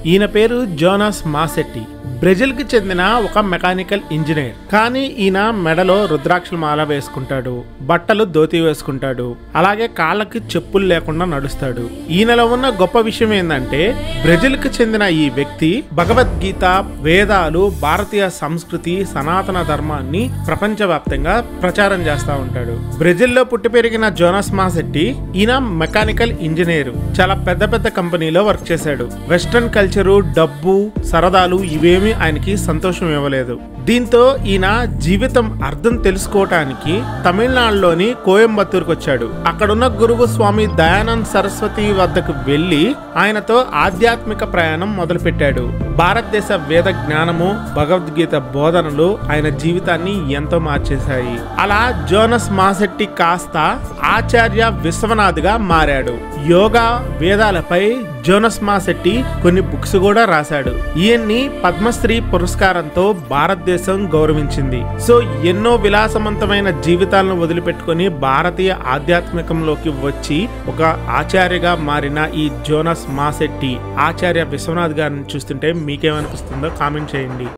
ఈయన పేరు Jonas Masetti. Brazil కి చెందిన ఒక మెకానికల్ ఇంజనీర్. కానీ ఈయన మెడలో రుద్రాక్షల మాల వేసుకుంటాడు, బట్టలు ధోతి వేసుకుంటాడు, అలాగే కాళ్ళకి చెప్పులు లేకుండా నడుస్తాడు. ఈయనలో ఉన్న గొప్ప విషయం ఏంటంటే బ్రెజిల్ కి చెందిన ఈ వ్యక్తి భగవద్గీత, వేదాలు, భారతీయ సంస్కృతి, సనాతన ధర్మాన్ని ప్రపంచవ్యాప్తంగా ప్రచారం చేస్తా ఉంటాడు. బ్రెజిల్లో పుట్టి పెరిగిన జోనాస్ మాసెట్టి ఈయన మెకానికల్ ఇంజనీర్. చాలా పెద్ద పెద్ద కంపెనీలో వర్క్ చేశాడు. వెస్ట్రన్ కల్చరు, డబ్బు, సరదాలు ఇవేమి ఆయనకి సంతోషం ఇవ్వలేదు. దీంతో ఈయన జీవితం అర్థం తెలుసుకోవటానికి తమిళనాడులోని కోయంబత్తూరుకు వచ్చాడు. అక్కడున్న గురువు స్వామి దయానంద్ సరస్వతి వద్దకు వెళ్లి ఆయనతో ఆధ్యాత్మిక ప్రయాణం మొదలుపెట్టాడు. భారతదేశ వేద జ్ఞానము, భగవద్గీత బోధనలు ఆయన జీవితాన్ని ఎంతో మార్చేశాయి. అలా జోనాస్ మాసెట్టి కాస్త ఆచార్య విశ్వనాథ్ గా మారాడు. యోగా, వేదాలపై జోనాస్ మాసెట్టి కొన్ని బుక్స్ కూడా రాశాడు. ఈయన్ని పద్మశ్రీ పురస్కారంతో భారతదేశం గౌరవించింది. సో ఎన్నో విలాసవంతమైన జీవితాలను వదిలిపెట్టుకుని భారతీయ ఆధ్యాత్మికంలోకి వచ్చి ఒక ఆచార్యగా మారిన ఈ జోనాస్ మాసెట్టి, ఆచార్య విశ్వనాథ్ గారిని చూస్తుంటే మీకేమనిపిస్తుందో కామెంట్ చేయండి.